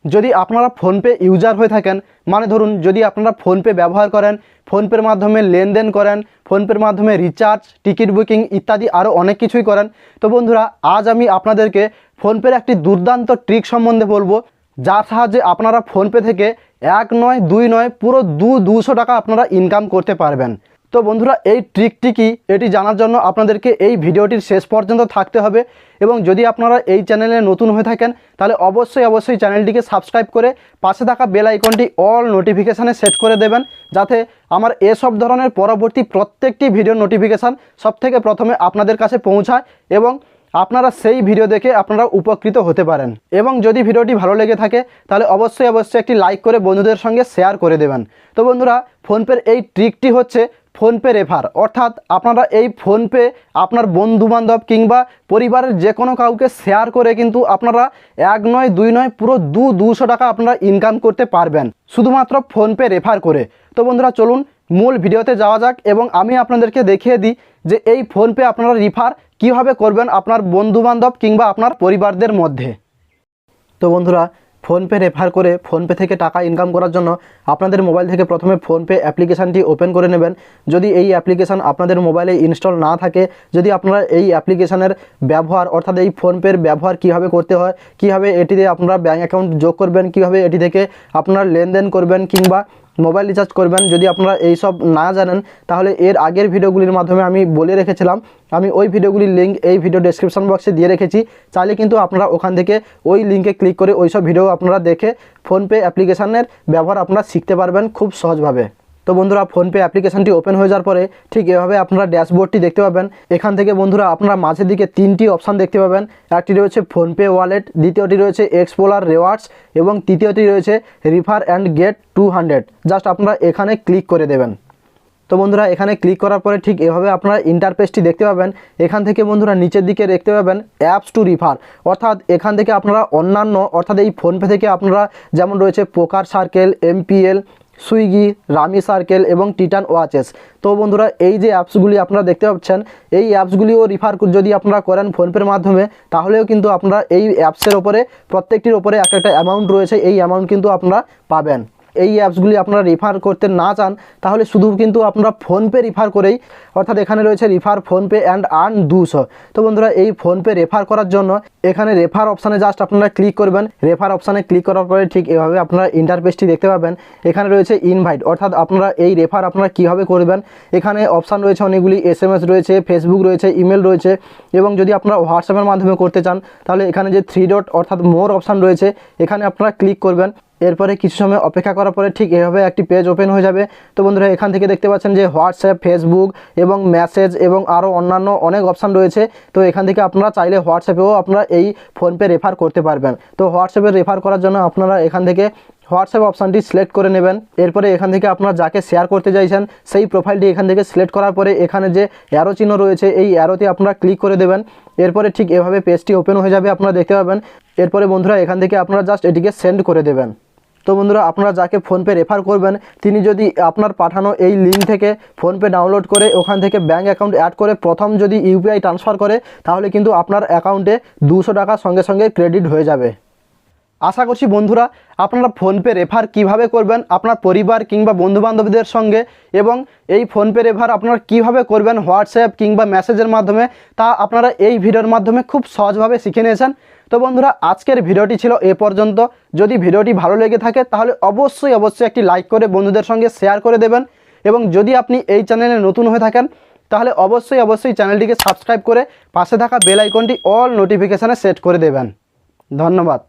যদি আপনারা PhonePe user হয়ে থাকেন, মানে ধরুন যদি আপনারা ফোনপে ব্যবহার করেন, ফোনপের মাধ্যমে লেনদেন করেন, ফোনপের মাধ্যমে রিচার্জ, টিকিট বুকিং ইত্যাদি আরও অনেক কিছুই করেন, তো বন্ধুরা আজ আমি আপনাদেরকে ফোনপের একটি দুর্দান্ত ট্রিক সম্বন্ধে বলবো, যার সাহায্যে আপনারা ফোনপে থেকে 1 নয় 2 নয় পুরো 200 টাকা আপনারা ইনকাম করতে পারবেন। তো বন্ধুরা এই ট্রিকটি কি এটি জানার জন্য আপনাদেরকে এই ভিডিওটির শেষ পর্যন্ত থাকতে হবে। এবং যদি আপনারা এই চ্যানেলে নতুন হয়ে থাকেন তাহলে অবশ্যই চ্যানেলটিকে সাবস্ক্রাইব করে পাশে থাকা বেল আইকনটি অল নোটিফিকেশানে সেট করে দেবেন, যাতে আমার এসব ধরনের পরবর্তী প্রত্যেকটি ভিডিও নোটিফিকেশান সবথেকে প্রথমে আপনাদের কাছে পৌঁছায় এবং আপনারা সেই ভিডিও দেখে আপনারা উপকৃত হতে পারেন। এবং যদি ভিডিওটি ভালো লেগে থাকে তাহলে অবশ্যই একটি লাইক করে বন্ধুদের সঙ্গে শেয়ার করে দেবেন। তো বন্ধুরা ফোনপের এই ট্রিকটি হচ্ছে ফোনপে রেফার, অর্থাৎ আপনারা এই ফোনপে আপনার বন্ধুবান্ধব কিংবা পরিবারের যে কোনো কাউকে শেয়ার করে কিন্তু আপনারা 1 নয় 2 নয় পুরো 200 টাকা আপনারা ইনকাম করতে পারবেন শুধুমাত্র ফোনপে রেফার করে। তো বন্ধুরা চলুন মূল ভিডিওতে যাওয়া যাক এবং আমি আপনাদেরকে দেখিয়ে দিই যে এই ফোনপে আপনারা রেফার কীভাবে করবেন আপনার বন্ধুবান্ধব কিংবা আপনার পরিবারদের মধ্যে। তো বন্ধুরা ফোনপে রেফার করে ফোনপে থেকে টাকা ইনকাম করার জন্য আপনাদের মোবাইল থেকে প্রথমে ফোনপে অ্যাপ্লিকেশানটি ওপেন করে নেবেন। যদি এই অ্যাপ্লিকেশান আপনাদের মোবাইলে ইনস্টল না থাকে, যদি আপনারা এই অ্যাপ্লিকেশানের ব্যবহার অর্থাৎ এই ফোনপের ব্যবহার কীভাবে করতে হয়, কীভাবে এটিতে আপনারা ব্যাঙ্ক অ্যাকাউন্ট যোগ করবেন, কীভাবে এটি থেকে আপনারা লেনদেন করবেন কিংবা মোবাইল রিচার্জ করবেন, যদি আপনারা এই সব না জানেন তাহলে এর আগের ভিডিওগুলির মাধ্যমে আমি বলে রেখেছিলাম। আমি ওই ভিডিওগুলির লিঙ্ক এই ভিডিও ডেসক্রিপশন বক্সে দিয়ে রেখেছি, চাইলে কিন্তু আপনারা ওখান থেকে ওই লিঙ্কে ক্লিক করে ওই সব ভিডিও আপনারা দেখে ফোনপে অ্যাপ্লিকেশানের ব্যবহার আপনারা শিখতে পারবেন খুব সহজভাবে। তো বন্ধুরা ফোনপে অ্যাপ্লিকেশানটি ওপেন হয়ে যাওয়ার পরে ঠিক এভাবে আপনারা ড্যাশবোর্ডটি দেখতে পাবেন। এখান থেকে বন্ধুরা আপনারা মাঝের দিকে 3টি অপশান দেখতে পাবেন। একটি রয়েছে ফোনপে ওয়ালেট, দ্বিতীয়টি রয়েছে এক্সপ্লোরার রিওয়ার্ডস এবং তৃতীয়টি রয়েছে রিফার অ্যান্ড গেট 200। জাস্ট আপনারা এখানে ক্লিক করে দেবেন। তো বন্ধুরা এখানে ক্লিক করার পরে ঠিক এভাবে আপনারা ইন্টারফেসটি দেখতে পাবেন। এখান থেকে বন্ধুরা নিচের দিকে দেখতে পাবেন অ্যাপস টু রিফার, অর্থাৎ এখান থেকে আপনারা অন্যান্য অর্থাৎ এই ফোনপে থেকে আপনারা যেমন রয়েছে poker circle, MPL, Swiggy, rummy circle এবং টিটান ওয়াচেস। তো বন্ধুরা এই যে অ্যাপসগুলি আপনারা দেখতে পাচ্ছেন, এই অ্যাপসগুলিও রিফার যদি আপনারা করেন ফোনপের মাধ্যমে তাহলেও কিন্তু আপনারা এই অ্যাপসের ওপরে প্রত্যেকটির ওপরে একটা অ্যামাউন্ট রয়েছে, এই অ্যামাউন্ট কিন্তু আপনারা পাবেন। এই অ্যাপসগুলি আপনারা রেফার করতে না চান তাহলে শুধু কিন্তু আপনারা ফোনপে রেফার করেই, অর্থাৎ এখানে রয়েছে রিফার ফোনপে অ্যান্ড আর্ন 200। তো বন্ধুরা এই ফোনপে রেফার করার জন্য এখানে রেফার অপশানে জাস্ট আপনারা ক্লিক করবেন। রেফার অপশানে ক্লিক করার পরে ঠিক এভাবে আপনারা ইন্টারফেসটি দেখতে পাবেন। এখানে রয়েছে ইনভাইট, অর্থাৎ আপনারা এই রেফার আপনারা কীভাবে করবেন। এখানে অপশান রয়েছে অনেকগুলি, SMS রয়েছে, ফেসবুক রয়েছে, ইমেল রয়েছে এবং যদি আপনারা হোয়াটসঅ্যাপের মাধ্যমে করতে চান তাহলে এখানে যে 3 ডট অর্থাৎ মোর অপশান রয়েছে এখানে আপনারা ক্লিক করবেন। এরপরে কিছু সময় অপেক্ষা করার পরে ঠিক এভাবে একটি পেজ ওপেন হয়ে যাবে। তো বন্ধুরা এখান থেকে দেখতে পাচ্ছেন যে হোয়াটসঅ্যাপ, ফেসবুক এবং মেসেজ এবং আরও অন্যান্য অনেক অপশান রয়েছে। তো এখান থেকে আপনারা চাইলে হোয়াটসঅ্যাপেও আপনারা এই ফোনপে রেফার করতে পারবেন। তো হোয়াটসঅ্যাপে রেফার করার জন্য আপনারা এখান থেকে হোয়াটসঅ্যাপ অপশানটি সিলেক্ট করে নেবেন। এরপরে এখান থেকে আপনারা যাকে শেয়ার করতে চাইছেন সেই প্রোফাইলটি এখান থেকে সিলেক্ট করার পরে এখানে যে অ্যারো চিহ্ন রয়েছে এই অ্যারোতে আপনারা ক্লিক করে দেবেন। এরপরে ঠিক এভাবে পেজটি ওপেন হয়ে যাবে, আপনারা দেখতে পাবেন। এরপরে বন্ধুরা এখান থেকে আপনারা জাস্ট এটিকে সেন্ড করে দেবেন। তো বন্ধুরা আপনারা যাকে ফোনপে রেফার করবেন তিনি যদি আপনার পাঠানো এই লিঙ্ক থেকে ফোনপে ডাউনলোড করে ওখান থেকে ব্যাঙ্ক অ্যাকাউন্ট অ্যাড করে প্রথম যদি UPI ট্রান্সফার করে তাহলে কিন্তু আপনার অ্যাকাউন্টে 200 টাকা সঙ্গে সঙ্গে ক্রেডিট হয়ে যাবে। আশা করছি বন্ধুরা আপনারা ফোনপে রেফার কিভাবে করবেন আপনার পরিবার কিংবা বন্ধুবান্ধবদের সঙ্গে এবং এই ফোনপে রেফার আপনারা কিভাবে করবেন হোয়াটসঅ্যাপ কিংবা মেসেজের মাধ্যমে তা আপনারা এই ভিডিওর মাধ্যমে খুব সহজভাবে শিখে নিয়েছেন। তো বন্ধুরা আজকের ভিডিওটি ছিল এ পর্যন্ত। যদি ভিডিওটি ভালো লেগে থাকে তাহলে অবশ্যই একটি লাইক করে বন্ধুদের সঙ্গে শেয়ার করে দেবেন এবং যদি আপনি এই চ্যানেলে নতুন হয়ে থাকেন তাহলে অবশ্যই চ্যানেলটিকে সাবস্ক্রাইব করে পাশে থাকা বেল আইকনটি অল নোটিফিকেশানে সেট করে দেবেন। ধন্যবাদ।